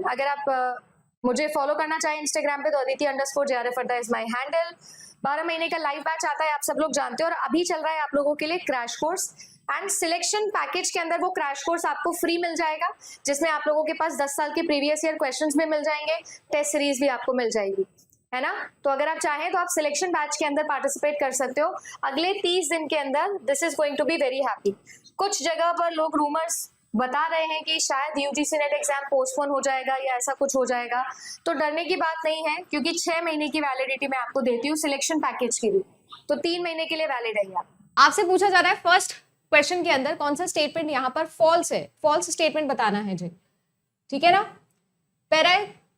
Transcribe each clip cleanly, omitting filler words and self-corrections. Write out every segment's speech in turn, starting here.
अगर आप मुझे फॉलो करना चाहें इंस्टाग्राम पे तो aditi_jrfadda इज माई हैंडल। 12 महीने का लाइव बैच आता है, आप सब लोग जानते हो, और अभी चल रहा है आप लोगों के लिए crash course and selection package के अंदर वो क्रैश कोर्स आपको फ्री मिल जाएगा, जिसमें आप लोगों के पास 10 साल के प्रीवियस ईयर क्वेश्चंस भी मिल जाएंगे, टेस्ट सीरीज भी आपको मिल जाएगी, है ना। तो अगर आप चाहें तो आप सिलेक्शन बैच के अंदर पार्टिसिपेट कर सकते हो अगले 30 दिन के अंदर। This is going to be very happy. कुछ जगह पर लोग रूमर्स बता रहे हैं कि शायद यूजीसी नेट एग्जाम पोस्टपोन हो जाएगा या ऐसा कुछ हो जाएगा, तो डरने की बात नहीं है, क्योंकि 6 महीने की वैलिडिटी मैं आपको देती हूँ सिलेक्शन पैकेज की भी, तो 3 महीने के लिए वैलिड है। आपसे पूछा जा रहा है फर्स्ट क्वेश्चन के अंदर कौन सा स्टेटमेंट यहाँ पर फॉल्स है, फॉल्स स्टेटमेंट बताना है जी, ठीक है ना।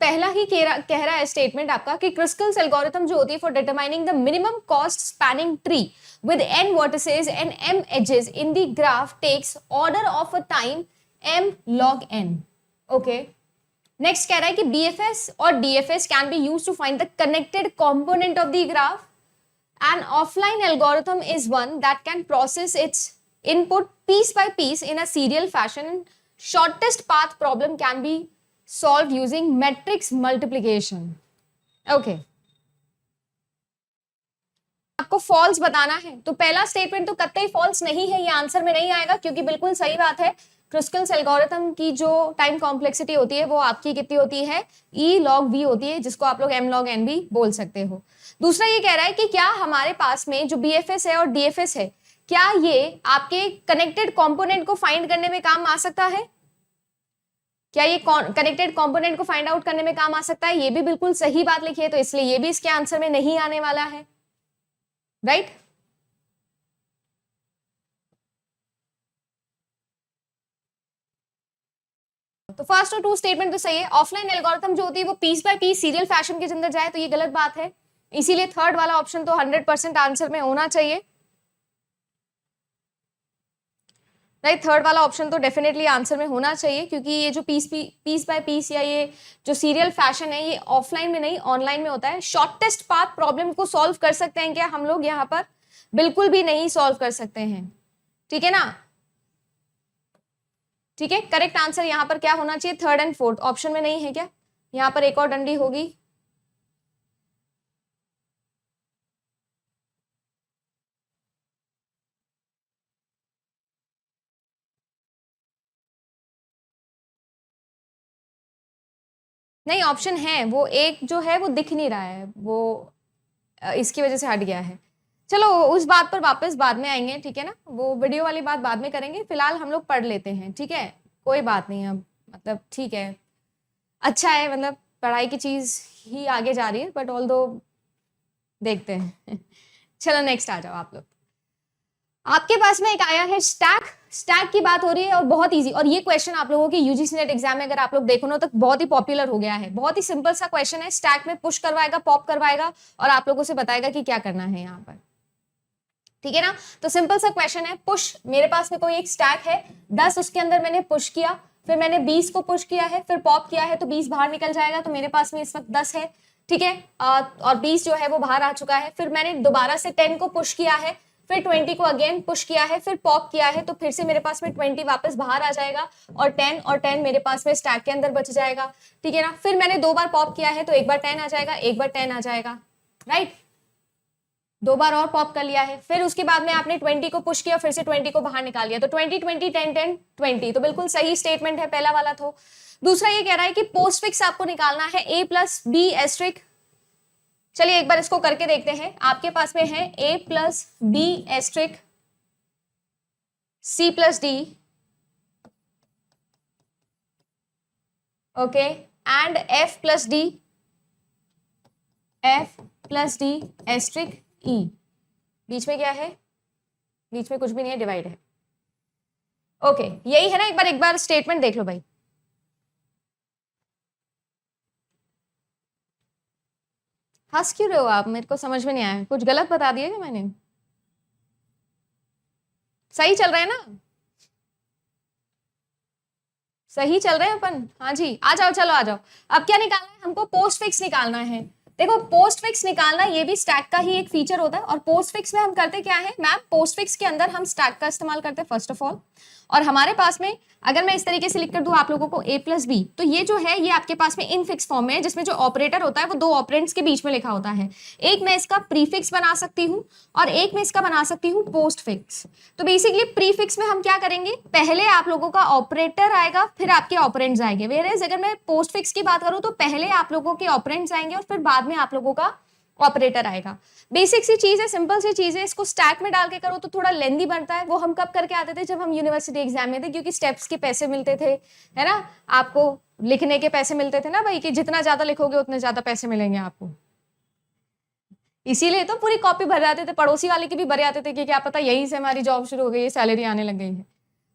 पहला ही कह रहा है स्टेटमेंट आपका कि क्रिस्कल्स एल्गोरिथम जो होती है for determining the minimum cost spanning tree with n vertices and m edges in the graph takes order of a time m log n. Okay. Next कह रहा है कि BFS और DFS can be used to find the connected component of the graph. An offline algorithm is one that can process its input piece by piece in a serial fashion. Shortest path problem can be solved using matrix multiplication. Okay. आपको false बताना है, तो पहला statement तो कतई false नहीं है, ये आंसर में नहीं आएगा, क्योंकि बिल्कुल सही बात है। क्रिस्कल्स एल्गोरिथम की जो टाइम कॉम्प्लेक्सिटी होती है वो आपकी कितनी होती है, E log V होती है, जिसको आप लोग M log N भी बोल सकते हो। दूसरा ये कह रहा है कि क्या हमारे पास में जो BFS है और DFS है, क्या ये आपके कनेक्टेड कॉम्पोनेंट को फाइंड करने में काम आ सकता है, क्या ये कनेक्टेड कंपोनेंट को फाइंड आउट करने में काम आ सकता है? ये भी बिल्कुल सही बात लिखी है, तो इसलिए ये भी इसके आंसर में नहीं आने वाला है, राइट। तो फर्स्ट और टू स्टेटमेंट तो सही है। ऑफलाइन एल्गोरिथम जो होती है वो piece by piece serial fashion के अंदर जाए तो ये गलत बात है, इसीलिए थर्ड वाला ऑप्शन तो 100% आंसर में होना चाहिए, राइट। थर्ड वाला ऑप्शन तो डेफिनेटली आंसर में होना चाहिए, क्योंकि ये जो पीस बाय पीस या ये जो सीरियल फैशन है ये ऑफलाइन में नहीं ऑनलाइन में होता है। शॉर्टेस्ट पाथ प्रॉब्लम को सॉल्व कर सकते हैं क्या हम लोग यहाँ पर? बिल्कुल भी नहीं सॉल्व कर सकते हैं, ठीक है ना। ठीक है, करेक्ट आंसर यहाँ पर क्या होना चाहिए? थर्ड एंड फोर्थ ऑप्शन में नहीं है क्या? यहाँ पर एक और डंडी होगी, नहीं ऑप्शन है, वो एक जो है वो दिख नहीं रहा है, वो इसकी वजह से हट गया है। चलो उस बात पर वापस बाद में आएंगे, ठीक है ना, वो वीडियो वाली बात बाद में करेंगे, फिलहाल हम लोग पढ़ लेते हैं, ठीक है, कोई बात नहीं। अब मतलब ठीक है, अच्छा है, मतलब पढ़ाई की चीज ही आगे जा रही है, बट ऑल दो देखते हैं। चलो नेक्स्ट आ जाओ आप लोग। आपके पास में एक आया है स्टैक की बात हो रही है, और बहुत इजी, और ये क्वेश्चन आप लोगों के यूजीसी नेट एग्जाम में अगर आप लोग देखो ना तो बहुत ही पॉपुलर हो गया है। बहुत ही सिंपल सा क्वेश्चन है, स्टैक में पुश करवाएगा, पॉप करवाएगा और आप लोगों से बताएगा कि क्या करना है यहाँ पर, ठीक है ना। तो सिंपल सा क्वेश्चन है, पुश, मेरे पास में कोई एक स्टैक है 10, उसके अंदर मैंने पुश किया, फिर मैंने 20 को पुश किया है, फिर पॉप किया है तो 20 बाहर निकल जाएगा, तो मेरे पास में इस वक्त 10 है, ठीक है, और 20 जो है वो बाहर आ चुका है। फिर मैंने दोबारा से 10 को पुश किया है, फिर 20 को अगेन पुश किया है, फिर पॉप किया है, तो फिर से मेरे पास में 20 वापस बाहर आ जाएगा और 10 मेरे पास में स्टैक के अंदर बच जाएगा, ठीक है ना। फिर मैंने 2 बार पॉप किया है तो एक बार 10 आ जाएगा, एक बार 10 आ जाएगा, राइट। 2 बार और पॉप कर लिया है, फिर उसके बाद में आपने 20 को पुश किया, फिर से 20 को बाहर निकाल लिया, तो 20 20 10 10 20, तो बिल्कुल सही स्टेटमेंट है पहला वाला। तो दूसरा ये कह रहा है कि पोस्ट फिक्स आपको निकालना है a प्लस बी एस्ट्रिक। चलिए एक बार इसको करके देखते हैं। आपके पास में है a plus B asterisk c plus D, okay, and f plus D, f plus D asterisk e। बीच में क्या है? बीच में कुछ भी नहीं है, डिवाइड है, ओके, यही है ना। एक बार स्टेटमेंट देख लो भाई। हंस क्यों रहे हो आप? मेरे को समझ में नहीं आया, कुछ गलत बता दिया क्या मैंने? सही चल रहा है ना? सही चल रहे हैं अपन? हाँ जी, आ जाओ, चलो आ जाओ। अब क्या निकालना है हमको? पोस्ट फिक्स निकालना है। देखो पोस्ट फिक्स निकालना ये भी स्टैक का ही एक फीचर होता है, और पोस्ट फिक्स में हम करते क्या है मैम? पोस्ट फिक्स के अंदर हम स्टैक का इस्तेमाल करते हैं फर्स्ट ऑफ ऑल, और हमारे पास में अगर मैं इस तरीके से लिख कर दूं आप लोगों को a प्लस बी, तो ये जो है ये आपके पास में इनफिक्स फॉर्म में है, जिसमें जो ऑपरेटर होता है वो दो ऑपरेंड्स के बीच में लिखा होता है। एक मैं इसका प्रीफिक्स बना सकती हूँ और एक मैं इसका बना सकती हूँ पोस्ट फिक्स। तो बेसिकली प्रीफिक्स में हम क्या करेंगे, पहले आप लोगों का ऑपरेटर आएगा, फिर आपके ऑपरेंड्स आएंगे। वेयरएज अगर मैं पोस्ट फिक्स की बात करूँ तो पहले आप लोगों के ऑपरेंड्स आएंगे और फिर बाद में आप लोगों का ऑपरेटर आएगा। बेसिक सी चीज है, सिंपल सी चीज है। इसको स्टैक में डाल के करो तो थोड़ा लेंदी बनता है। वो हम कब करके आते थे, जब हम यूनिवर्सिटी एग्जाम में थे, क्योंकि स्टेप्स के पैसे मिलते थे, है ना, आपको लिखने के पैसे मिलते थे ना भाई, कि जितना ज्यादा लिखोगे उतने ज्यादा पैसे मिलेंगे आपको। इसीलिए तो पूरी कॉपी भर जाते थे, पड़ोसी वाले की भी भर जाते थे कि क्या पता यहीं से हमारी जॉब शुरू हो गई है, सैलरी आने लग गई है।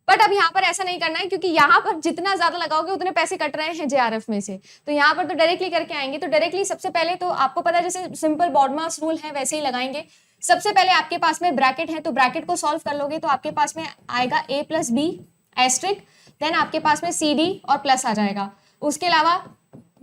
बट अब यहाँ पर ऐसा नहीं करना है, क्योंकि यहाँ पर जितना ज्यादा लगाओगे उतने पैसे कट रहे हैं जेआरएफ में से। तो यहाँ पर तो डायरेक्टली करके आएंगे। तो डायरेक्टली सबसे पहले तो आपको पता है जैसे सिंपल बॉडमास रूल है वैसे ही लगाएंगे। सबसे पहले आपके पास में ब्रैकेट है, तो ब्रैकेट को सॉल्व कर लोगे तो आपके पास में आएगा a plus B asterisk, then आपके पास में सी डी और प्लस आ जाएगा। उसके अलावा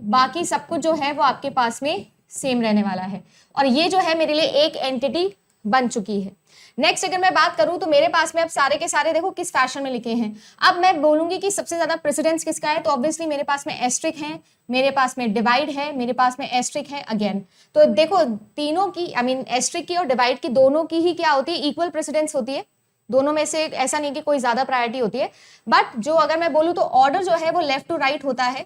बाकी सब कुछ जो है वो आपके पास में सेम रहने वाला है। और ये जो है मेरे लिए एक एंटिटी बन चुकी है। नेक्स्ट अगर मैं बात करूं तो मेरे पास में अब सारे के सारे देखो किस फैशन में लिखे हैं। अब मैं बोलूंगी कि सबसे ज्यादा प्रेसिडेंस किसका है, तो ऑब्वियसली मेरे पास में एस्ट्रिक है, मेरे पास में डिवाइड है, मेरे पास में एस्ट्रिक है अगेन। तो देखो तीनों की एस्ट्रिक की और डिवाइड की दोनों की ही क्या होती है, इक्वल प्रेसिडेंस होती है। दोनों में से ऐसा नहीं कि कोई ज्यादा प्रायोरिटी होती है। बट जो अगर मैं बोलूँ तो ऑर्डर जो है वो लेफ्ट टू राइट होता है,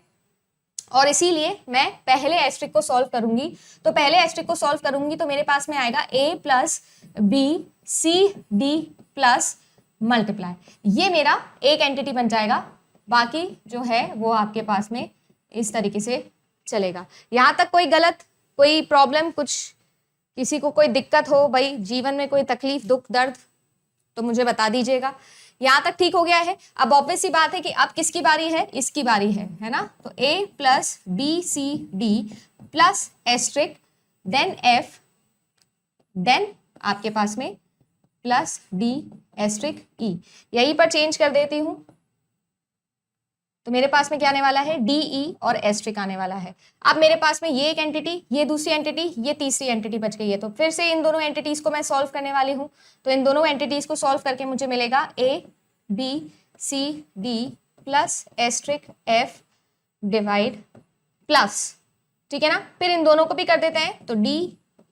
और इसीलिए मैं पहले एस्ट्रिक को सॉल्व करूंगी। तो पहले एस्ट्रिक को सॉल्व करूंगी तो मेरे पास में आएगा a plus B C D plus multiply. ये मेरा एक एंटिटी बन जाएगा। बाकी जो है वो आपके पास में इस तरीके से चलेगा। यहां तक कोई गलत, कोई प्रॉब्लम, कुछ किसी को कोई दिक्कत हो भाई, जीवन में कोई तकलीफ, दुख, दर्द, तो मुझे बता दीजिएगा। यहां तक ठीक हो गया है। अब ऑब्वियस सी बात है कि अब किसकी बारी है, इसकी बारी है ना। तो a plus B C D plus asterisk then f then आपके पास में प्लस डी एस्ट्रिक e। यहीं पर चेंज कर देती हूं तो मेरे पास में क्या आने वाला है, डी ई और एस्ट्रिक आने वाला है। अब मेरे पास में ये एक एंटिटी, ये दूसरी एंटिटी, ये तीसरी एंटिटी बच गई है। तो फिर से इन दोनों एंटिटीज को मैं सॉल्व करने वाली हूँ। तो इन दोनों एंटिटीज को सॉल्व करके मुझे मिलेगा a b c d plus asterisk f divide plus, ठीक है ना। फिर इन दोनों को भी कर देते हैं, तो d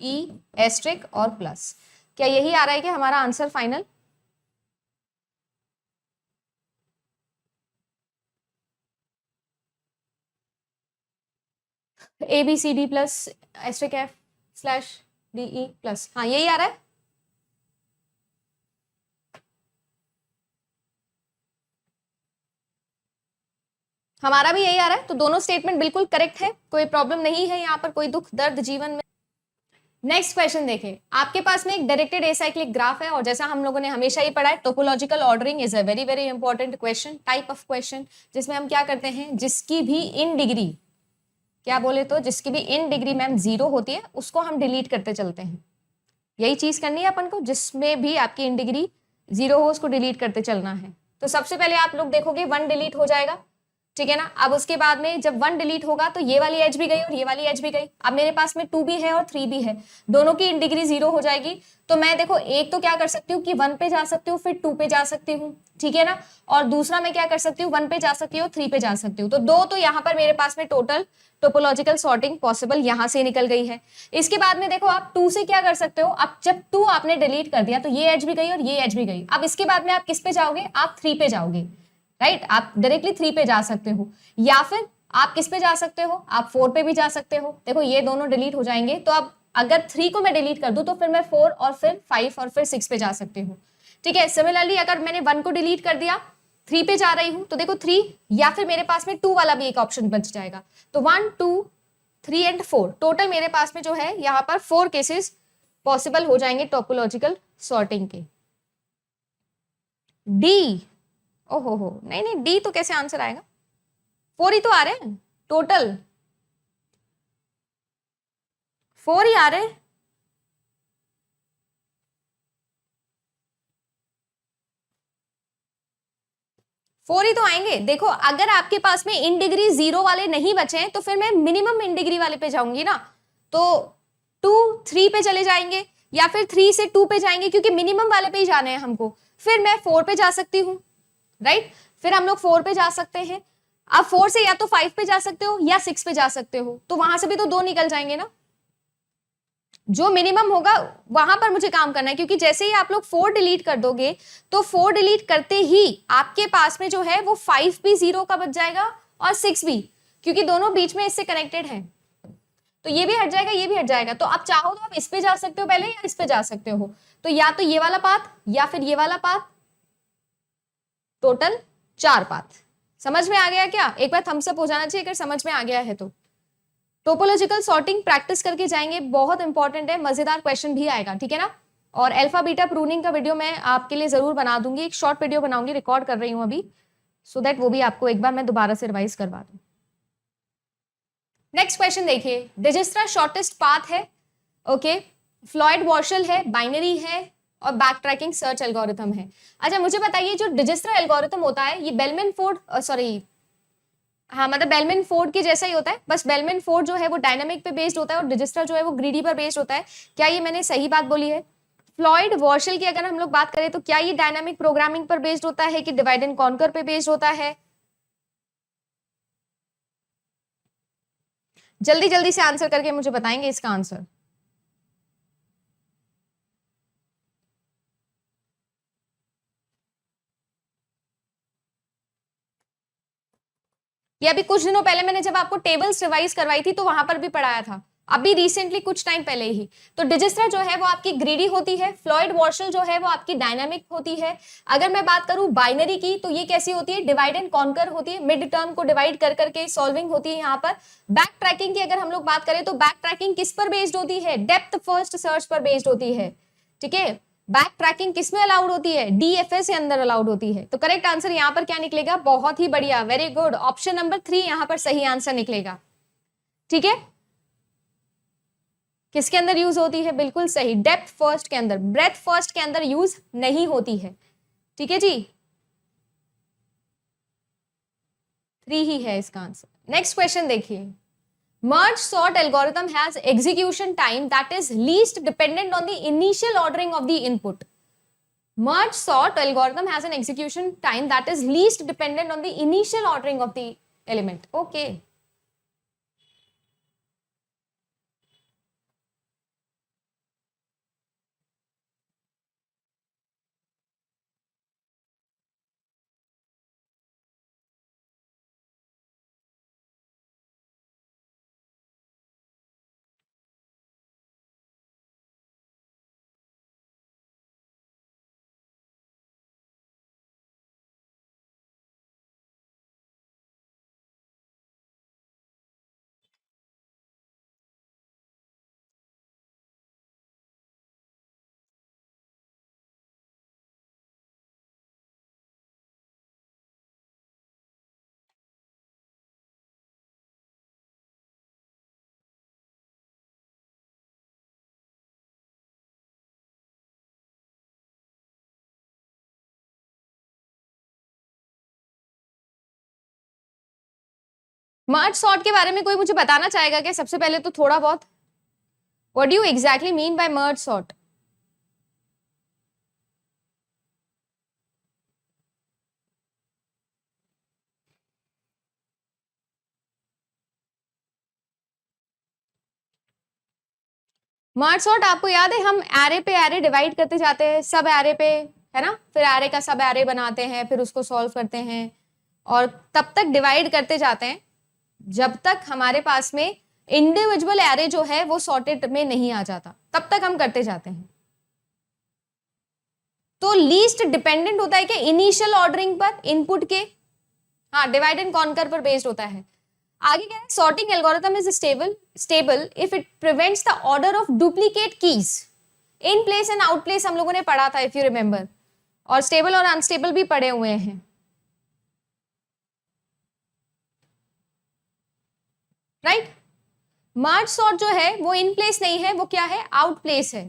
e एस्ट्रिक और प्लस। क्या यही आ रहा है कि हमारा answer final? A B C D plus asterisk F slash D E plus, हाँ यही आ रहा है। हमारा भी यही आ रहा है। तो दोनों स्टेटमेंट बिल्कुल करेक्ट है, कोई प्रॉब्लम नहीं है यहाँ पर, कोई दुख दर्द जीवन में। नेक्स्ट क्वेश्चन देखें। आपके पास में एक डायरेक्टेड एसाइक्लिक ग्राफ है, और जैसा हम लोगों ने हमेशा ही पढ़ा है, topological ordering is a very very important question, type of question, जिसमें हम क्या करते हैं, जिसकी भी इन डिग्री, क्या बोले तो जिसकी भी इन डिग्री मैम 0 होती है उसको हम डिलीट करते चलते हैं। यही चीज करनी है अपन को, जिसमें भी आपकी इन डिग्री 0 हो उसको डिलीट करते चलना है। तो सबसे पहले आप लोग देखोगे 1 डिलीट हो जाएगा, ठीक है ना। अब उसके बाद में जब 1 डिलीट होगा तो ये वाली एज भी गई और ये वाली एज भी गई। अब मेरे पास में 2 भी है और 3 भी है, दोनों की इन डिग्री 0 हो जाएगी। तो मैं देखो एक तो क्या कर सकती हूँ कि 1 पे जा सकती हूँ, फिर 2 पे जा सकती हूँ, ठीक है ना। और दूसरा मैं क्या कर सकती हूँ, 1 पे जा सकती हूँ, 3 पे जा सकती हूँ। तो 2 तो यहाँ पर मेरे पास में टोटल टोपोलॉजिकल सॉर्टिंग पॉसिबल यहाँ से निकल गई है। इसके बाद में देखो आप 2 से क्या कर सकते हो, अब जब 2 आपने डिलीट कर दिया तो ये एज भी गई और ये एज भी गई। अब इसके बाद में आप किस पे जाओगे, आप 3 पे जाओगे, राइट। आप डायरेक्टली 3 पे जा सकते हो, या फिर आप किस पे जा सकते हो, आप 4 पे भी जा सकते हो। देखो ये दोनों डिलीट हो जाएंगे, तो अब अगर 3 को मैं डिलीट कर दूं तो फिर मैं 4 और फिर 5 और फिर 6 पे जा सकती हूँ, ठीक है। सिमिलरली अगर मैंने 1 को डिलीट कर दिया, 3 पे जा रही हूँ, तो देखो 3 या फिर मेरे पास में 2 वाला भी एक ऑप्शन बच जाएगा। तो 1 2 3 एंड 4 टोटल मेरे पास में जो है यहाँ पर 4 केसेस पॉसिबल हो जाएंगे टोपोलॉजिकल सॉर्टिंग के। डी, ओहो हो, नहीं नहीं डी तो कैसे आंसर आएगा, 4 ही तो आ रहे हैं, टोटल 4 ही आ रहे हैं। फोर ही तो आएंगे। देखो अगर आपके पास में इन डिग्री 0 वाले नहीं बचे हैं तो फिर मैं मिनिमम इन डिग्री वाले पे जाऊंगी ना। तो 2 3 पे चले जाएंगे या फिर 3 से 2 पे जाएंगे, क्योंकि मिनिमम वाले पे ही जाने हैं हमको। फिर मैं 4 पे जा सकती हूँ, राइट। फिर हम लोग 4 पे जा सकते हैं। अब 4 से या तो 5 पे जा सकते हो या 6 पे जा सकते हो, तो वहां से भी तो 2 निकल जाएंगे ना। जो मिनिमम होगा वहां पर मुझे काम करना है, क्योंकि जैसे ही आप लोग 4 डिलीट कर दोगे तो 4 डिलीट करते ही आपके पास में जो है वो 5 भी 0 का बच जाएगा और 6 भी, क्योंकि दोनों बीच में इससे कनेक्टेड हैं। तो ये भी हट जाएगा, ये भी हट जाएगा। तो आप चाहो तो आप इस पे जा सकते हो पहले या इस पे जा सकते हो। तो या तो ये वाला पाथ या फिर ये वाला पाथ, टोटल 4 पाथ। समझ में आ गया क्या? एक बार थम्स अप हो जाना चाहिए अगर समझ में आ गया है तो। टोपोलॉजिकल सॉर्टिंग प्रैक्टिस करके जाएंगे, बहुत इंपॉर्टेंट है, मजेदार क्वेश्चन भी आएगा, ठीक है ना। और अल्फा बीटा प्रूनिंग का वीडियो मैं आपके लिए जरूर बना दूंगी, एक शॉर्ट वीडियो बनाऊंगी, रिकॉर्ड कर रही हूं अभी, सो दैट वो भी आपको एक बार मैं दोबारा से रिवाइज करवा दूं। नेक्स्ट क्वेश्चन देखिए, डिजिस्ट्रा शॉर्टेस्ट पाथ है, ओके, फ्लॉयड वॉर्शल है, बाइनरी है और बैक ट्रैकिंग सर्च एल्गोरिथम है। अच्छा मुझे बताइए, जो डिजिस्ट्रा एल्गोरिथम होता है ये बेलमैन फोर्ड हाँ मतलब बेलमैन फोर्ड के जैसा ही होता है, बस बेलमैन फोर्ड जो है वो डायनामिक पे बेस्ड होता है और डिजिस्ट्रा जो है वो ग्रीडी पर बेस्ड होता है। क्या ये मैंने सही बात बोली है? फ्लॉयड वॉर्शल की अगर हम लोग बात करें तो क्या ये डायनामिक प्रोग्रामिंग पर बेस्ड होता है कि डिवाइड एंड कॉन्कर पे बेस्ड होता है? जल्दी जल्दी से आंसर करके मुझे बताएंगे इसका आंसर। ये अभी कुछ दिनों पहले मैंने जब आपको टेबल्स रिवाइज करवाई थी तो वहां पर भी पढ़ाया था, अभी रिसेंटली कुछ टाइम पहले ही। तो डिजिस्ट्रा जो है वो आपकी ग्रीडी होती है, फ्लॉयड वॉर्शल जो है वो आपकी डायनामिक होती है। अगर मैं बात करूं बाइनरी की तो ये कैसी होती है? डिवाइड एंड कॉन्कर होती है, मिड टर्म को डिवाइड कर करके सॉल्विंग होती है यहाँ पर। बैक ट्रैकिंग की अगर हम लोग बात करें तो बैक ट्रैकिंग किस पर बेस्ड होती है? डेप्थ फर्स्ट सर्च पर बेस्ड होती है, ठीक है। बैक ट्रैकिंग किसमें अलाउड होती है? डीएफएस के अंदर अलाउड होती है। तो करेक्ट आंसर यहाँ पर क्या निकलेगा? बहुत ही बढ़िया, वेरी गुड, ऑप्शन नंबर 3 यहाँ पर सही आंसर निकलेगा, ठीक है। किसके अंदर यूज होती है? बिल्कुल सही, डेप्थ फर्स्ट के अंदर, ब्रेथ फर्स्ट के अंदर यूज नहीं होती है, ठीक है जी। 3 ही है इसका आंसर। नेक्स्ट क्वेश्चन देखिए, merge sort algorithm has execution time that is least dependent on the initial ordering of the input. Merge sort algorithm has an execution time that is least dependent on the initial ordering of the element. Okay. Merge sort के बारे में कोई मुझे बताना चाहेगा क्या? सबसे पहले तो थोड़ा बहुत, what do you exactly mean by merge sort? Merge sort आपको याद है, हम एरे पे एरे डिवाइड करते जाते हैं, सब एरे पे, है ना, फिर एरे का सब एरे बनाते हैं, फिर उसको सॉल्व करते हैं और तब तक डिवाइड करते जाते हैं जब तक हमारे पास में इंडिविजुअल एरे जो है वो सॉर्टेड में नहीं आ जाता, तब तक हम करते जाते हैं। तो लीस्ट डिपेंडेंट होता है कि इनिशियल ऑर्डरिंग पर इनपुट के, हाँ, डिवाइड एंड कॉन्कर पर बेस्ड होता है। आगे क्या है? Sorting algorithm is stable if it prevents the order of duplicate keys in place and out place, हम लोगों ने पढ़ा था इफ यू रिमेंबर, और स्टेबल और अनस्टेबल भी पढ़े हुए हैं, राइट। मर्ज सॉर्ट जो है वो इन प्लेस नहीं है, वो क्या है? आउट प्लेस है,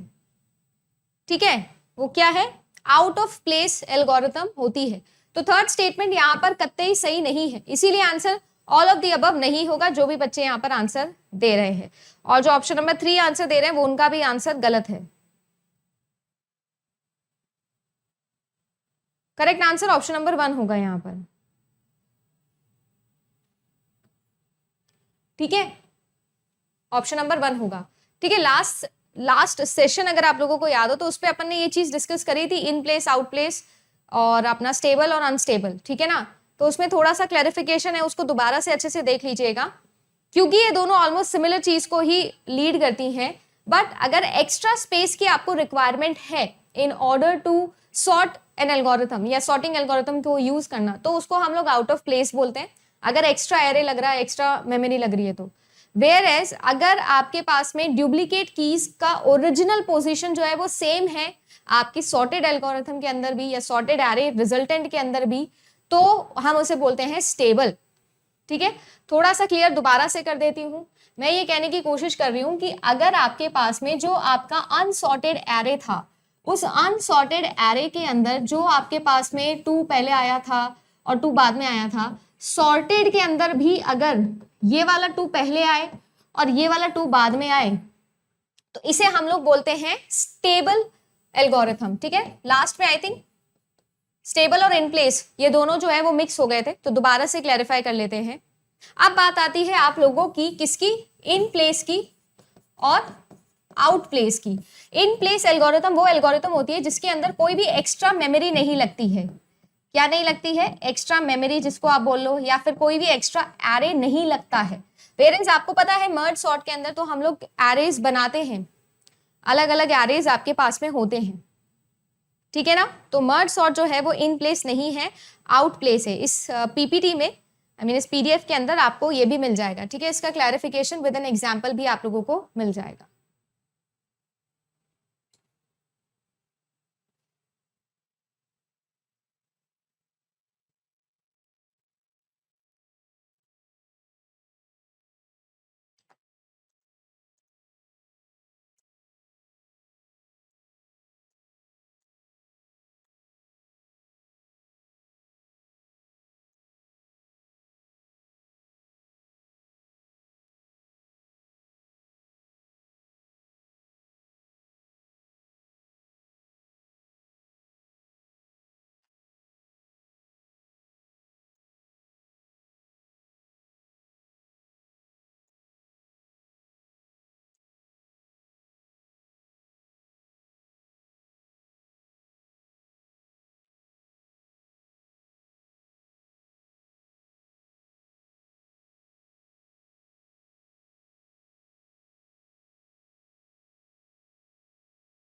ठीक है। वो क्या है? आउट ऑफ प्लेस एल्गोरिथम होती है। तो थर्ड स्टेटमेंट यहाँ पर कतई सही नहीं है, इसीलिए answer all of the above नहीं होगा जो भी बच्चे यहाँ पर आंसर दे रहे हैं। और जो ऑप्शन नंबर 3 आंसर दे रहे हैं वो उनका भी आंसर गलत है। करेक्ट आंसर ऑप्शन नंबर 1 होगा यहाँ पर, ठीक है, ऑप्शन नंबर 1 होगा, ठीक है। लास्ट सेशन अगर आप लोगों को याद हो तो उस पर अपन ने ये चीज डिस्कस करी थी, इन प्लेस, आउट प्लेस और अपना स्टेबल और अनस्टेबल, ठीक है ना। तो उसमें थोड़ा सा क्लैरिफिकेशन है, उसको दोबारा से अच्छे से देख लीजिएगा, क्योंकि ये दोनों ऑलमोस्ट सिमिलर चीज को ही लीड करती हैं। बट अगर एक्स्ट्रा स्पेस की आपको रिक्वायरमेंट है in order to sort an algorithm या सॉर्टिंग एल्गोरिथम को यूज करना, तो उसको हम लोग आउट ऑफ प्लेस बोलते हैं, अगर एक्स्ट्रा एरे लग रहा है, एक्स्ट्रा मेमोरी लग रही है तो। वेयर एज अगर आपके पास में डुप्लीकेट कीज का ओरिजिनल पोजीशन जो है वो सेम है आपकी सॉर्टेड एल्गोरिथम के अंदर भी या सॉर्टेड एरे रिजल्टेंट के अंदर भी, तो हम उसे बोलते हैं स्टेबल, ठीक है। थोड़ा सा क्लियर दोबारा से कर देती हूं, मैं ये कहने की कोशिश कर रही हूं कि अगर आपके पास में जो आपका अनसॉर्टेड एरे था, उस अनसॉर्टेड एरे के अंदर जो आपके पास में 2 पहले आया था और 2 बाद में आया था, सॉर्टेड के अंदर भी अगर ये वाला 2 पहले आए और ये वाला 2 बाद में आए, तो इसे हम लोग बोलते हैं स्टेबल एल्गोरिथम, ठीक है। लास्ट में आई थिंक स्टेबल और इन प्लेस ये दोनों जो है वो मिक्स हो गए थे, तो दोबारा से क्लैरिफाई कर लेते हैं। अब बात आती है आप लोगों की किसकी, इन प्लेस की और आउट प्लेस की। इन प्लेस एल्गोरिथम वो एल्गोरिथम होती है जिसके अंदर कोई भी एक्स्ट्रा मेमोरी नहीं लगती है। क्या नहीं लगती है? एक्स्ट्रा मेमोरी जिसको आप बोल लो, या फिर कोई भी एक्स्ट्रा एरे नहीं लगता है। पेरेंट्स आपको पता है मर्ज सॉर्ट के अंदर तो हम लोग एरेज बनाते हैं, अलग अलग एरेज आपके पास में होते हैं, ठीक है ना। तो मर्ज सॉर्ट जो है वो इन प्लेस नहीं है, आउट प्लेस है। इस पीपीटी में आई मीन इस पीडीएफ के अंदर आपको ये भी मिल जाएगा, ठीक है। इसका क्लैरिफिकेशन विद एन एग्जाम्पल भी आप लोगों को मिल जाएगा।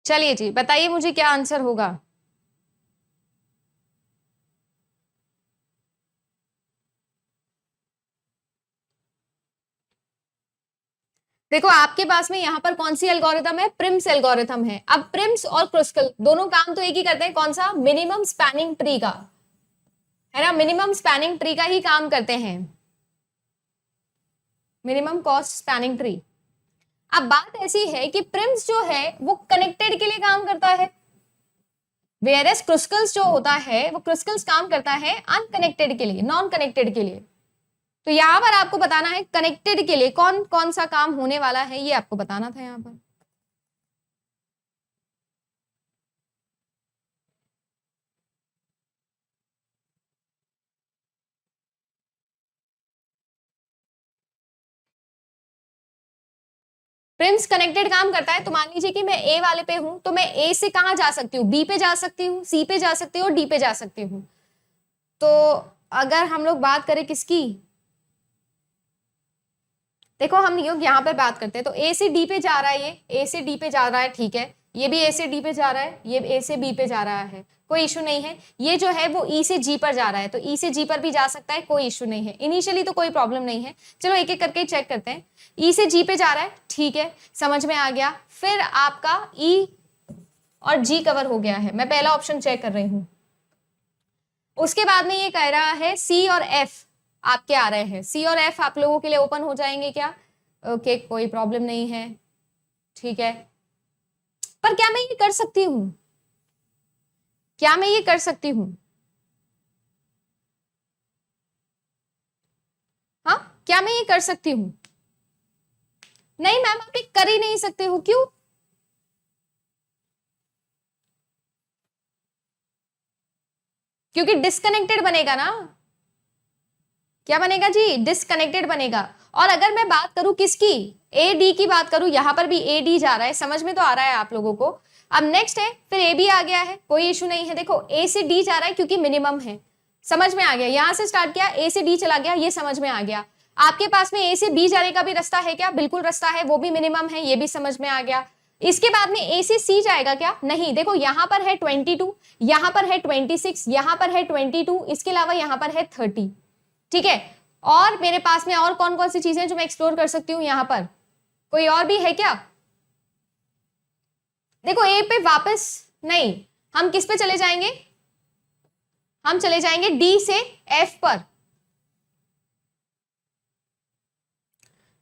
चलिए जी, बताइए मुझे क्या आंसर होगा। देखो आपके पास में यहाँ पर कौन सी एल्गोरिथम है, प्रिम्स एल्गोरिथम है। अब प्रिम्स और क्रुस्कल दोनों काम तो एक ही करते हैं, कौन सा, मिनिमम स्पैनिंग ट्री का, है ना, मिनिमम स्पैनिंग ट्री का ही काम करते हैं, मिनिमम कॉस्ट स्पैनिंग ट्री। अब बात ऐसी है कि प्रिम्स जो है वो कनेक्टेड के लिए काम करता है, वेयरएस क्रुस्कल्स जो होता है वो क्रुस्कल्स काम करता है अनकनेक्टेड के लिए, नॉन कनेक्टेड के लिए। तो यहां पर आपको बताना है कनेक्टेड के लिए कौन कौन सा काम होने वाला है, ये आपको बताना था यहां पर। प्रिम्स कनेक्टेड काम करता है, तो मान लीजिए कि मैं ए वाले पे हूं, तो मैं ए से कहां जा सकती हूँ, बी पे जा सकती हूँ, सी पे जा सकती हूँ और डी पे जा सकती हूँ। तो अगर हम लोग बात करें किसकी, देखो हम लोग यहाँ पर बात करते हैं, तो ए से डी पे जा रहा है, ये ए से डी पे जा रहा है, ठीक है, ये भी ए से डी पे जा रहा है, ये ए से बी पे जा रहा है, कोई इशू नहीं है। ये जो है वो ई से जी पर जा रहा है, तो ई से जी पर भी जा सकता है, कोई इशू नहीं है, इनिशियली तो कोई प्रॉब्लम नहीं है। चलो एक एक करके चेक करते हैं। ई से जी पे जा रहा है, ठीक है, समझ में आ गया। फिर आपका ई और जी कवर हो गया है, मैं पहला ऑप्शन चेक कर रही हूँ। उसके बाद में ये कह रहा है सी और एफ आपके आ रहे हैं, सी और एफ आप लोगों के लिए ओपन हो जाएंगे क्या, ओके, कोई प्रॉब्लम नहीं है, ठीक है। पर क्या मैं ये कर सकती हूँ, क्या मैं ये कर सकती हूँ, हाँ क्या मैं ये कर सकती हूँ? नहीं मैम, आप ये कर ही नहीं सकते हो, क्यों? क्योंकि डिस्कनेक्टेड बनेगा ना, क्या बनेगा जी, डिस्कनेक्टेड बनेगा। और अगर मैं बात करूं किसकी, ए डी की बात करूं, यहां पर भी ए डी जा रहा है, समझ में तो आ रहा है आप लोगों को। अब नेक्स्ट है, फिर ए बी आ गया है, कोई इशू नहीं है। देखो ए से डी जा रहा है क्योंकि मिनिमम है, समझ में आ गया। यहां से स्टार्ट किया, ए से डी चला गया, ये समझ में आ गया। आपके पास में ए से बी जाने का भी रास्ता है क्या, बिल्कुल रास्ता है, वो भी मिनिमम है, ये भी समझ में आ गया। इसके बाद में ए से सी जाएगा क्या, नहीं। देखो यहां पर है 22, यहां पर है 26, यहां पर है 22, इसके अलावा यहां पर है 30, ठीक है। और मेरे पास में और कौन कौन सी चीजें जो मैं एक्सप्लोर कर सकती हूँ, यहां पर कोई और भी है क्या। देखो ए पे वापस नहीं, हम किस पे चले जाएंगे, हम चले जाएंगे डी से एफ पर।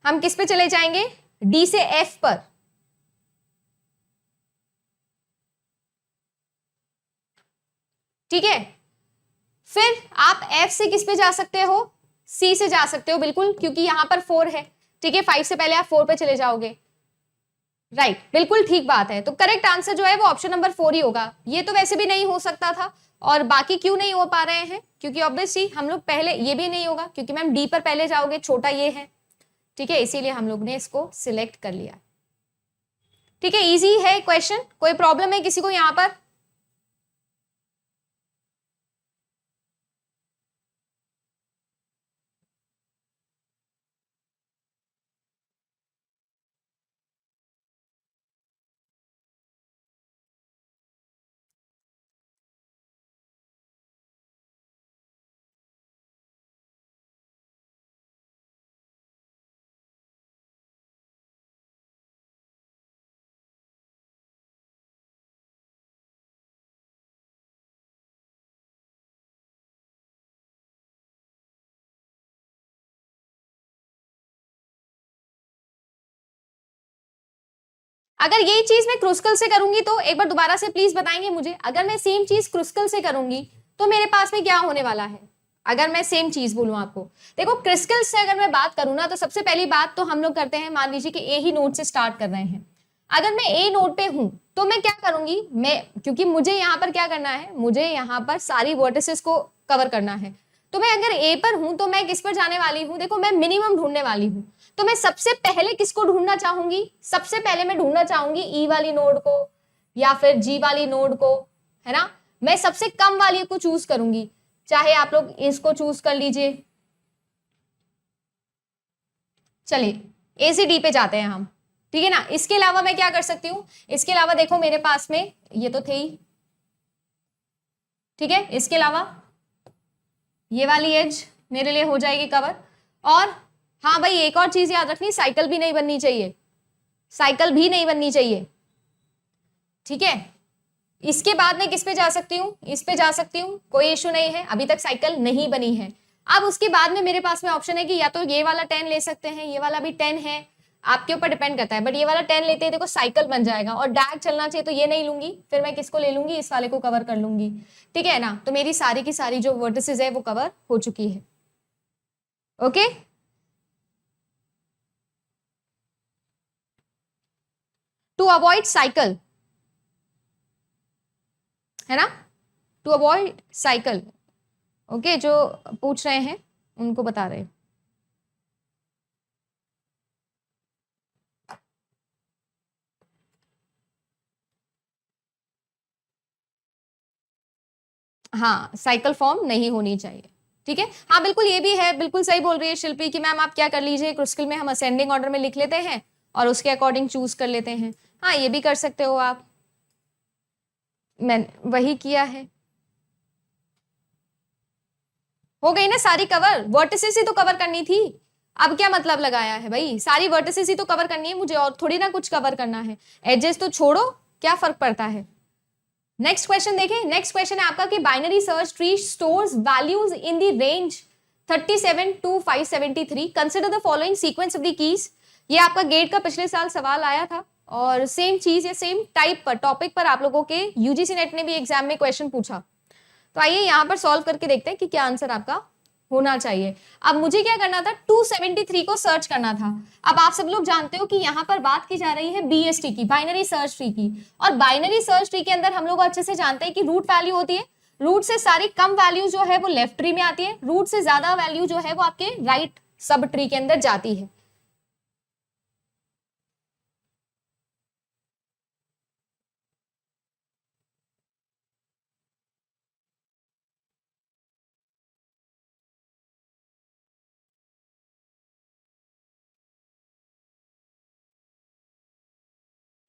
हम किस पे चले जाएंगे, डी से एफ पर। ठीक है, फिर आप एफ से किस पे जा सकते हो, सी से जा सकते हो, बिल्कुल, क्योंकि यहां पर 4 है, ठीक है। 5 से पहले आप 4 पे चले जाओगे, राइट, बिल्कुल ठीक बात है। तो करेक्ट आंसर जो है वो ऑप्शन नंबर 4 ही होगा। ये तो वैसे भी नहीं हो सकता था, और बाकी क्यों नहीं हो पा रहे हैं, क्योंकि ऑब्वियसली हम लोग पहले, ये भी नहीं होगा क्योंकि मैम डी पर पहले जाओगे, छोटा ये है, ठीक है, इसीलिए हम लोग ने इसको सिलेक्ट कर लिया। ठीक है, इजी है क्वेश्चन, कोई प्रॉब्लम है किसी को यहां पर। अगर यही चीज मैं क्रुस्कल से करूंगी तो एक बार दोबारा से प्लीज बताएंगे मुझे, अगर मैं सेम चीज क्रुस्कल से करूंगी तो मेरे पास में क्या होने वाला है। अगर मैं सेम चीज बोलूं आपको, देखो क्रिस्टल से अगर मैं बात करूं ना, तो सबसे पहली बात तो हम लोग करते हैं, मान लीजिए कि ए ही नोट से स्टार्ट कर रहे हैं। अगर मैं ए नोट पे हूं तो मैं क्या करूंगी, मैं, क्योंकि मुझे यहाँ पर क्या करना है, मुझे यहाँ पर सारी वर्टिसेस को कवर करना है। तो मैं अगर ए पर हूं तो मैं किस पर जाने वाली हूं, देखो मैं मिनिमम ढूंढने वाली हूं। तो मैं सबसे पहले किसको ढूंढना चाहूंगी, सबसे पहले मैं ढूंढना चाहूंगी ई वाली नोड को या फिर जी वाली नोड को, है ना। मैं सबसे कम वाली को चूज करूंगी, चाहे आप लोग इसको चूज कर लीजिए। चलिए ए से डी पे जाते हैं हम, ठीक है ना। इसके अलावा मैं क्या कर सकती हूँ, इसके अलावा देखो मेरे पास में ये तो थे ही, ठीक है। इसके अलावा ये वाली एज मेरे लिए हो जाएगी कवर। और हाँ भाई, एक और चीज याद रखनी, साइकिल भी नहीं बननी चाहिए, साइकिल भी नहीं बननी चाहिए, ठीक है। इसके बाद मैं किस पे जा सकती हूँ, इस पे जा सकती हूँ, कोई इशू नहीं है, अभी तक साइकिल नहीं बनी है। अब उसके बाद में मेरे पास में ऑप्शन है कि या तो ये वाला 10 ले सकते हैं, ये वाला भी 10 है, आपके ऊपर डिपेंड करता है। बट ये वाला 10 लेते हैं, देखो साइकिल बन जाएगा, और डैग चलना चाहिए तो ये नहीं लूंगी, फिर मैं किसको ले लूंगी, इस वाले को कवर कर लूंगी, ठीक है ना। तो मेरी सारी की सारी जो वर्टिसेस है वो कवर हो चुकी है। ओके, टू अवॉइड साइकिल, है ना, टू अवॉइड साइकिल। ओके, जो पूछ रहे हैं उनको बता रहे हैं। हाँ, साइकिल फॉर्म नहीं होनी चाहिए, ठीक है। हाँ बिल्कुल, ये भी है, बिल्कुल सही बोल रही है शिल्पी कि मैम आप क्या कर लीजिए, क्रुस्कल में हम असेंडिंग ऑर्डर में लिख लेते हैं और उसके अकॉर्डिंग चूज कर लेते हैं। हाँ, ये भी कर सकते हो आप, मैंने वही किया है। हो गई ना सारी कवर, वर्टिसेस ही तो कवर करनी थी। अब क्या मतलब लगाया है भाई, सारी वर्टिसेस ही तो कवर करनी है मुझे, और थोड़ी ना कुछ कवर करना है, एजेस तो छोड़ो, क्या फर्क पड़ता है। नेक्स्ट क्वेश्चन देखें, नेक्स्ट क्वेश्चन है आपका कि binary search tree stores values in the range 37 to 573, consider the following sequence of the keys. ये आपका गेट का पिछले साल सवाल आया था, और सेम चीज या सेम टाइप पर टॉपिक पर आप लोगों के यूजीसी नेट ने भी एग्जाम में क्वेश्चन पूछा। तो आइए यहाँ पर सॉल्व करके देखते हैं कि क्या आंसर आपका होना चाहिए। अब मुझे क्या करना था, 273 को सर्च करना था। अब आप सब लोग जानते हो कि यहाँ पर बात की जा रही है बीएसटी की, बाइनरी सर्च ट्री की, और बाइनरी सर्च ट्री के अंदर हम लोग अच्छे से जानते हैं कि रूट वैल्यू होती है रूट से सारी कम वैल्यू जो है वो लेफ्ट ट्री में आती है, रूट से ज्यादा वैल्यू जो है वो आपके राइट सब ट्री के अंदर जाती है।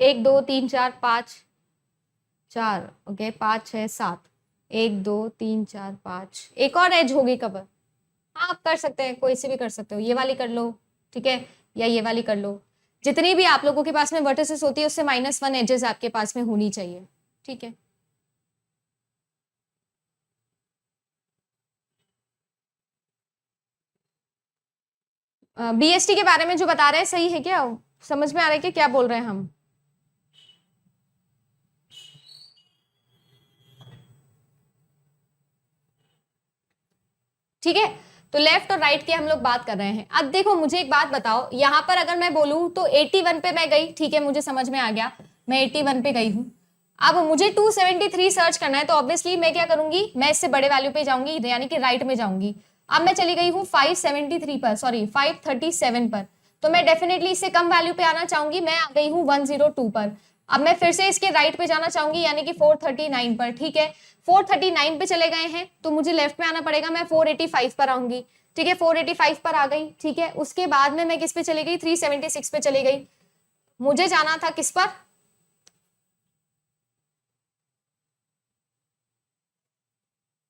एक दो तीन चार पाँच, चार, ओके, 5 6 7, 1 2 3 4 5, एक और एज होगी कवर। हाँ, आप कर सकते हैं, कोई सी भी कर सकते हो, ये वाली कर लो, ठीक है, या ये वाली कर लो। जितनी भी आप लोगों के पास में वर्टिसेस होती है उससे -1 एजेस आपके पास में होनी चाहिए, ठीक है। बीएसटी के बारे में जो बता रहे हैं सही है क्या? समझ में आ रहा है कि क्या बोल रहे हैं हम? ठीक है, तो लेफ्ट और राइट की हम लोग बात कर रहे हैं। अब देखो मुझे एक बात बताओ, यहां पर अगर मैं बोलूं तो 81 पे मैं गई, ठीक है, मुझे समझ में आ गया, मैं 81 पे गई हूं। अब मुझे 273 सर्च करना है, तो ऑब्वियसली मैं क्या करूंगी, मैं इससे बड़े वैल्यू पे जाऊंगी, यानी कि राइट में जाऊंगी। अब मैं चली गई हूँ 573 पर, सॉरी 537 पर, तो मैं डेफिनेटली इससे कम वैल्यू पे आना चाहूंगी, मैं आ गई हूँ 102 पर। अब मैं फिर से इसके राइट पे जाना चाहूंगी, यानी कि 439 पर, ठीक है। 439 पे चले गए हैं तो मुझे लेफ्ट में आना पड़ेगा, मैं 485 पर आऊंगी, ठीक है, 485 पर आ गई, ठीक है। उसके बाद में मैं किस पे चली गई, 376 पे चली गई। मुझे जाना था किस पर,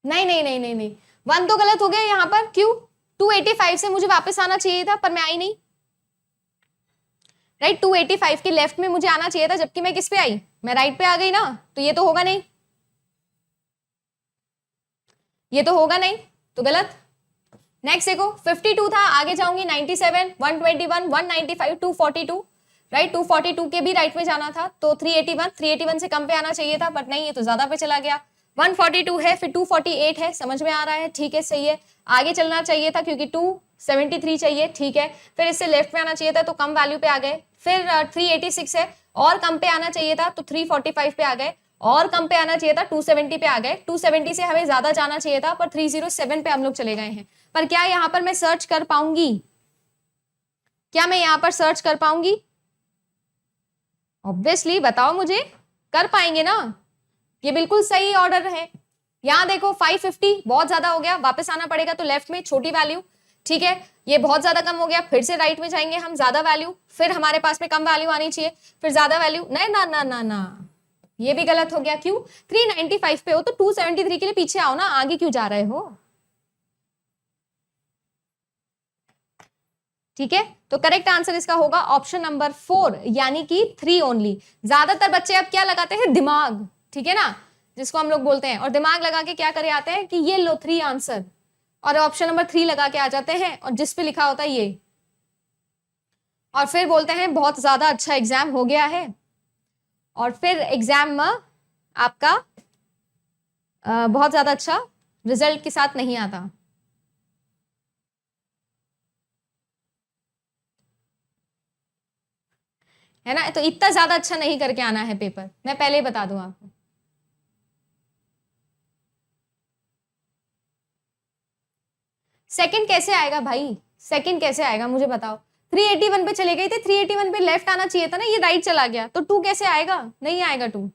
नहीं नहीं नहीं नहीं नहीं, 1 तो गलत हो गया यहाँ पर, क्यों? 285 से मुझे वापस आना चाहिए था पर मैं आई नहीं, राइट। 285 के लेफ्ट में मुझे आना चाहिए था, जबकि मैं किस पे आई, मैं राइट पे आ गई ना, तो ये तो होगा नहीं, ये तो होगा नहीं, तो गलत। नेक्स्ट देखो 52 था, आगे जाऊंगी 97, 121, 195, 242, राइट, 242 के भी राइट में जाना था, तो 381 से कम पे आना चाहिए था, बट नहीं, ये तो ज्यादा पे चला गया। 142 है, फिर 248 है, समझ में आ रहा है, ठीक है, सही है। आगे चलना चाहिए था क्योंकि 273 चाहिए, ठीक है, फिर इससे लेफ्ट में आना चाहिए था तो कम वैल्यू पे आ गए। फिर 386 है, और कम पे आना चाहिए था तो 345 पे आ गए, और कम पे आना चाहिए था 270 पे आ गए। 270 से हमें ज्यादा जाना चाहिए था पर 307 पे हम लोग चले गए हैं। पर क्या यहां पर मैं सर्च कर पाऊंगी, क्या मैं यहां पर सर्च कर पाऊंगी? ऑब्वियसली बताओ मुझे, कर पाएंगे ना, ये बिल्कुल सही ऑर्डर है। यहां देखो 550 बहुत ज्यादा हो गया, वापस आना पड़ेगा तो लेफ्ट में छोटी वैल्यू, ठीक है, ये बहुत ज्यादा कम हो गया, फिर से राइट में जाएंगे हम, ज्यादा वैल्यू, फिर हमारे पास में कम वैल्यू आनी चाहिए, फिर ज्यादा वैल्यू, नहीं ना ना ना ना, ये भी गलत हो गया, क्यों? 395 पे हो तो 273 के लिए पीछे आओ ना, आगे क्यों जा रहे हो? ठीक है, तो करेक्ट आंसर इसका होगा ऑप्शन नंबर 4, यानी कि 3 ओनली। ज्यादातर बच्चे अब क्या लगाते हैं, दिमाग, ठीक है ना, जिसको हम लोग बोलते हैं, और दिमाग लगा के क्या करे आते हैं कि ये लो 3 आंसर, और ऑप्शन नंबर 3 लगा के आ जाते हैं, और जिस पे लिखा होता है ये, और फिर बोलते हैं बहुत ज्यादा अच्छा एग्जाम हो गया है, और फिर एग्जाम में आपका बहुत ज्यादा अच्छा रिजल्ट के साथ नहीं आता। है ना, तो इतना ज्यादा अच्छा नहीं करके आना है पेपर, मैं पहले ही बता दूं आपको। सेकंड कैसे आएगा भाई, सेकंड कैसे आएगा मुझे बताओ। 381 पे चले गए थे, 381 पे लेफ्ट आना चाहिए था ना, ये राइट चला गया, तो 2 कैसे आएगा, नहीं आएगा 2।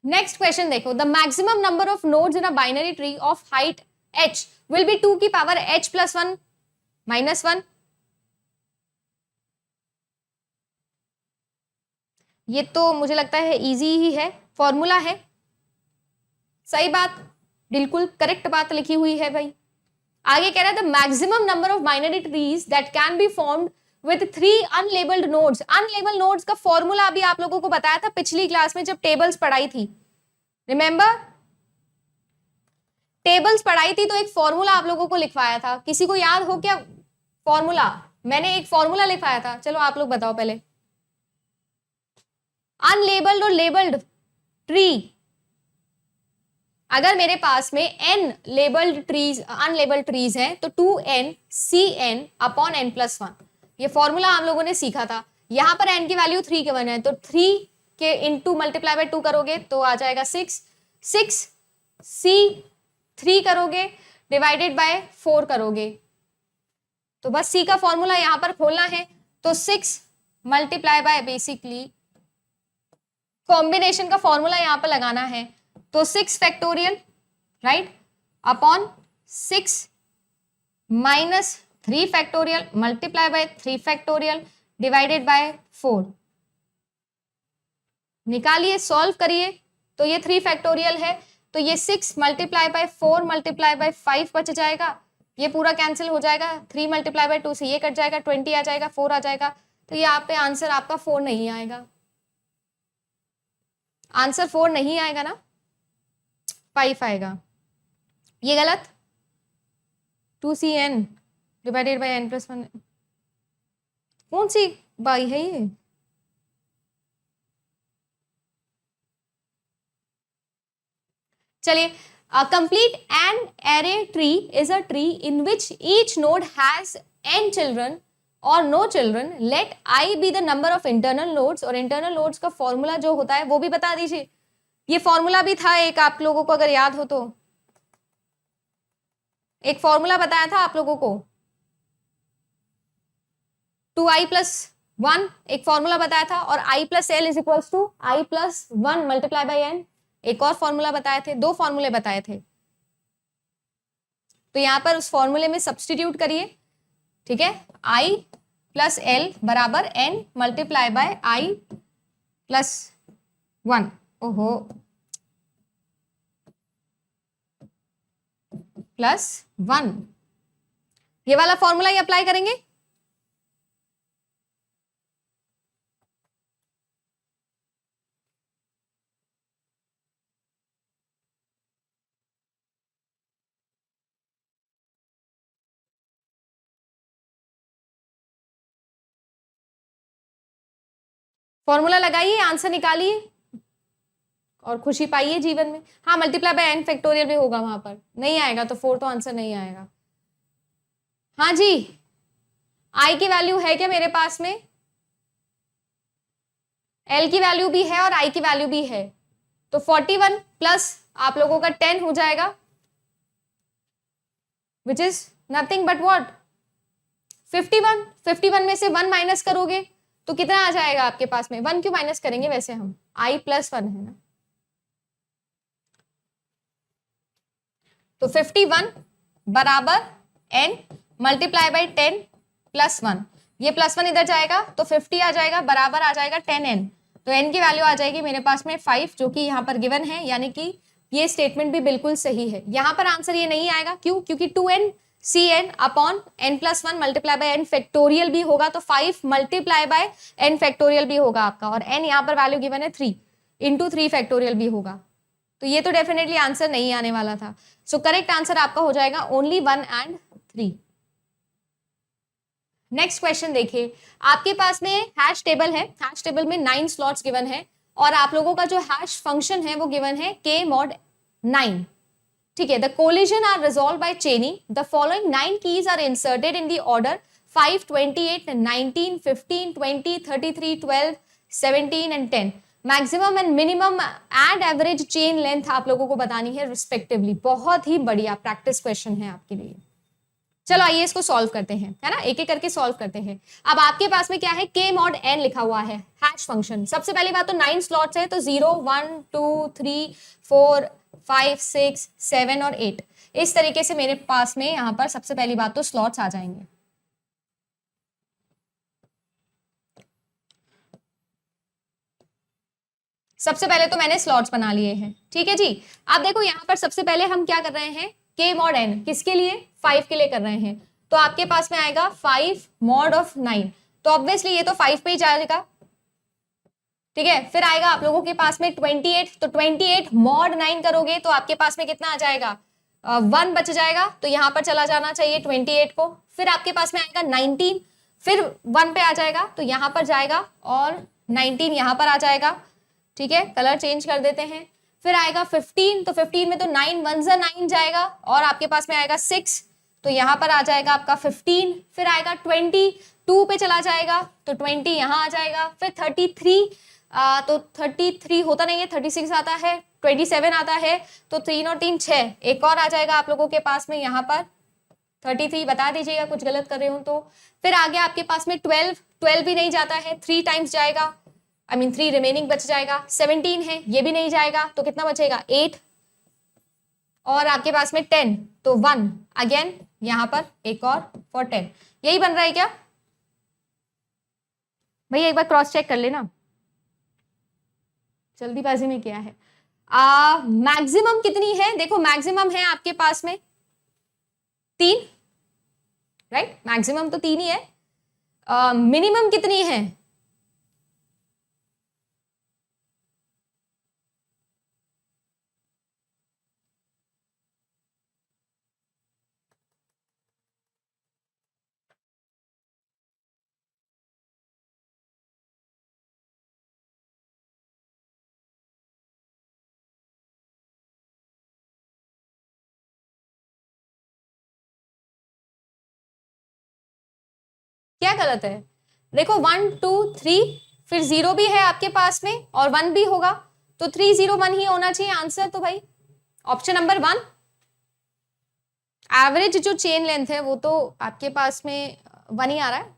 नेक्स्ट क्वेश्चन देखो, the maximum number of nodes in a binary tree of height h will be 2 की पावर h प्लस 1 माइनस 1। ये तो मुझे लगता है इजी ही है, फॉर्मूला है, सही बात, बिल्कुल करेक्ट बात लिखी हुई है भाई। आगे कह रहा है the maximum number of binary trees that can be formed with 3 unlabelled nodes. Unlabelled nodes का फॉर्मूला अभी आप लोगों को बताया था पिछली क्लास में जब टेबल्स पढ़ाई थी, रिमेंबर, टेबल्स पढ़ाई थी तो एक फॉर्मूला आप लोगों को लिखवाया था, किसी को याद हो क्या फॉर्मूला? मैंने एक फॉर्मूला लिखवाया था, चलो आप लोग बताओ पहले। अनलेबल्ड और लेबल्ड ट्री, अगर मेरे पास में n labelled trees, unlabelled trees हैं तो 2n cn upon n plus 1, ये फॉर्मूला हम लोगों ने सीखा था। यहां पर n की वैल्यू 3 के 1 है तो 3 के इनटू मल्टीप्लाई बाय 2 करोगे तो आ जाएगा 6, 6 C 3 करोगे डिवाइडेड बाय 4 करोगे तो बस C का फॉर्मूला यहां पर खोलना है, तो 6 मल्टीप्लाई बाय बेसिकली कॉम्बिनेशन का फॉर्मूला यहां पर लगाना है, तो 6 factorial right upon 6 minus 3 factorial multiply by 3 factorial divided by 4। निकालिए, सॉल्व करिए, तो ये 3 फैक्टोरियल है, तो ये 6 मल्टीप्लाई बाय 4 मल्टीप्लाई बाय 5 बच जाएगा, ये पूरा कैंसिल हो जाएगा, 3 मल्टीप्लाई बाय 2 से ये कट जाएगा, 20 आ जाएगा, 4 आ जाएगा, तो ये आप पे आंसर आपका 4 नहीं आएगा, आंसर 4 नहीं आएगा ना, 5 आएगा, ये गलत। 2cn डिवाइडेड बाय n+1 कौन सी बाई है ये? चलिए, complete an array tree is a tree in which each node has n children or no children. Let I be the number of internal nodes, और internal nodes का formula जो होता है वो भी बता दीजिए। ये फॉर्मूला भी था एक, आप लोगों को अगर याद हो तो एक फॉर्मूला बताया था आप लोगों को, 2i+1 एक फॉर्मूला बताया था, और i+l is equals to i+1 multiply by n एक और फॉर्मूला बताए थे, 2 फॉर्मूले बताए थे, तो यहां पर उस फॉर्मूले में सब्स्टिट्यूट करिए, ठीक है, i+l बराबर n मल्टीप्लाई बाय i+1। ओहो, +1 ये वाला फॉर्मूला ही अप्लाई करेंगे। फॉर्मूला लगाइए, आंसर निकालिए और खुशी पाइए जीवन में। हाँ, मल्टीप्लाई बाय n फैक्टोरियल भी होगा वहां पर, नहीं आएगा तो 4 तो आंसर नहीं आएगा। हाँ जी, i की वैल्यू है क्या मेरे पास में? l की वैल्यू भी है और i की वैल्यू भी है, तो 41 प्लस आप लोगों का 10 हो जाएगा, which is nothing but what 51। 51 में से 1 माइनस करोगे तो कितना आ जाएगा आपके पास में? 1 क्यों माइनस करेंगे, वैसे हम i+1 है ना, तो 51 बराबर n मल्टीप्लाई बाय 10+1, ये +1 इधर जाएगा तो 50 आ जाएगा, बराबर आ जाएगा 10n, तो n की वैल्यू आ जाएगी मेरे पास में 5, जो कि यहाँ पर गिवन है, यानी कि ये स्टेटमेंट भी बिल्कुल सही है। यहाँ पर आंसर ये नहीं आएगा, क्यों? क्योंकि 2n cn upon n+1 multiply by n factorial भी होगा, तो 5 मल्टीप्लाई बाय n फैक्टोरियल भी होगा आपका, और n यहाँ पर वैल्यू गिवन है 3 इंटू 3 फैक्टोरियल भी होगा, तो ये तो डेफिनेटली आंसर नहीं आने वाला था। सो करेक्ट आंसर आपका हो जाएगा ओनली 1 एंड 3। नेक्स्ट क्वेश्चन देखिए, आपके पास में हैश टेबल है, हैश टेबल में 9 स्लॉट्स गिवन है, और आप लोगों का जो हैश फंक्शन है वो गिवन है k mod 9, ठीक है। The collision are resolved by chaining the following 9 keys are inserted in the order 5, 28, 19, 15, 20, 33, 12, 17 and 10। Maximum and minimum and average chain length आप लोगों को बतानी है रिस्पेक्टिवली। बहुत ही बढ़िया प्रैक्टिस क्वेश्चन है आपके लिए। चलो आइए इसको सॉल्व करते हैं, है ना, एक एक करके सॉल्व करते हैं। अब आपके पास में क्या है, k mod n लिखा हुआ है हैश फंक्शन। सबसे पहली बात तो 9 स्लॉट्स है, तो 0, 1, 2, 3, 4, 5, 6, 7 और 8, इस तरीके से मेरे पास में यहाँ पर सबसे पहली बात तो स्लॉट्स आ जाएंगे। सबसे पहले तो मैंने स्लॉट्स बना लिए हैं, ठीक है जी। अब देखो यहाँ पर सबसे पहले हम क्या कर रहे हैं, k mod n किसके लिए, 5 के लिए कर रहे हैं, तो आपके पास में आएगा 5 mod of 9, तो ऑब्वियसली ये तो 5 पे ही जाएगा, ठीक है। फिर आएगा आप लोगों के पास में 28, तो 28 mod 9 करोगे तो आपके पास में कितना आ जाएगा, 1 बच जाएगा, तो यहाँ पर चला जाना चाहिए 28 को। फिर आपके पास में आएगा 19, फिर 1 पे आ जाएगा, तो यहाँ पर जाएगा और 19 यहाँ पर आ जाएगा, ठीक है। कलर चेंज कर देते हैं। फिर आएगा 15, तो 15 में तो 9 1 9 जाएगा, और आपके पास में आएगा 6, तो यहाँ पर आ जाएगा आपका 15, फिर आएगा 22 पे चला जाएगा तो 20 यहाँ आ जाएगा, फिर 33 तो 33 होता नहीं है, 36 आता है, 27 आता है, तो 3 और 3 6, एक और आ जाएगा आप लोगों के पास में यहाँ पर 33, बता दीजिएगा कुछ गलत कर रहे हो तो। फिर आगे आपके पास में 12 भी नहीं जाता है, 3 टाइम्स जाएगा, I mean 3 रिमेनिंग बच जाएगा। 17 है, ये भी नहीं जाएगा, तो कितना बचेगा 8, और आपके पास में 10 तो 1 अगेन यहाँ पर एक और फॉर 10। यही बन रहा है क्या भैया, एक बार क्रॉस चेक कर लेना, जल्दीबाजी में क्या है। मैक्सिमम कितनी है, देखो मैक्सिमम है आपके पास में 3, राइट, मैक्सिमम तो 3 ही है। मिनिमम कितनी है, क्या गलत है। देखो 1 2 3, फिर 0 भी है आपके पास में और 1 भी होगा, तो 3 0 1 ही होना चाहिए आंसर। तो भाई ऑप्शन नंबर 1, एवरेज जो चेन लेंथ है वो तो आपके पास में 1 ही आ रहा है।